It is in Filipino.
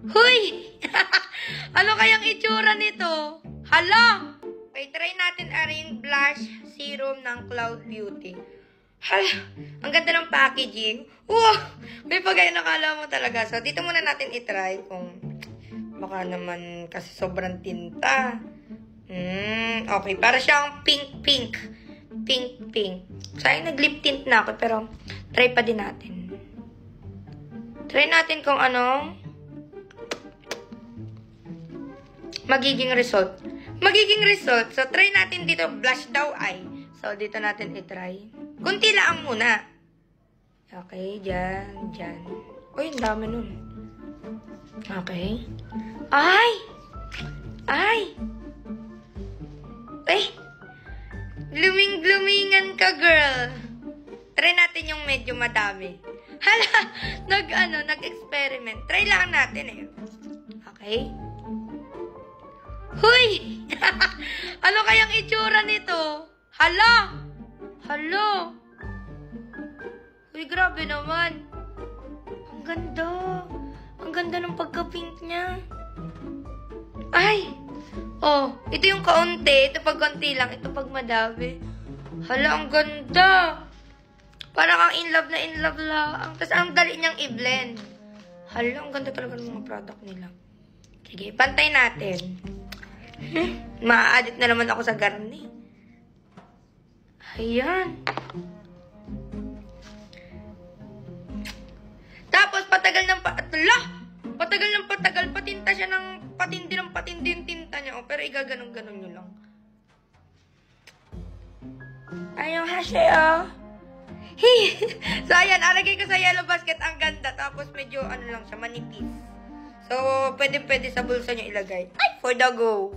Huy! Ano kayang itsura nito? Hala! Okay, try natin yung blush serum ng Cloud Beauty. Hala! Ang ganda ng packaging. Wow! May pagay nakala mo talaga. So, dito muna natin itry kung baka naman kasi sobrang tinta. Okay. Para siyang pink-pink. Pink-pink. Sayang nag-lip tint na ako, pero try pa din natin. Try natin kung anong magiging result. So, try natin dito. Blush daw ay. So, dito natin itry. Kunti lang muna. Okay, dyan. Uy, ang dami nun. Okay. Ay! Gluming-glumingan ka, girl. Try natin yung medyo madami. Hala, nag-experiment. Try lang natin eh. Okay? Huy! Ano kayang itsura nito? Hala! Uy, grabe naman. Ang ganda. Ang ganda ng pagka-pink niya. Ay! Oh, ito yung kaunti. Ito pag konti lang. Ito pag madami. Hala, ang ganda. Parang kang in love lang. Tapos ang dali niyang i-blend. Hala, ang ganda talaga ng mga product nila. Sige, pantay natin. Ma-addict na naman ako sa garni. Ayan. Tapos, patagal ng patinta siya ng patindi yung tinta niya. Pero igaganon-ganon nyo lang. Ayun, haseyo. So, ayan, alagay ko sa yellow basket. Ang ganda. Tapos, medyo, lang siya, manipis. So, pwede sa bulsa nyo ilagay. Ay, for the go.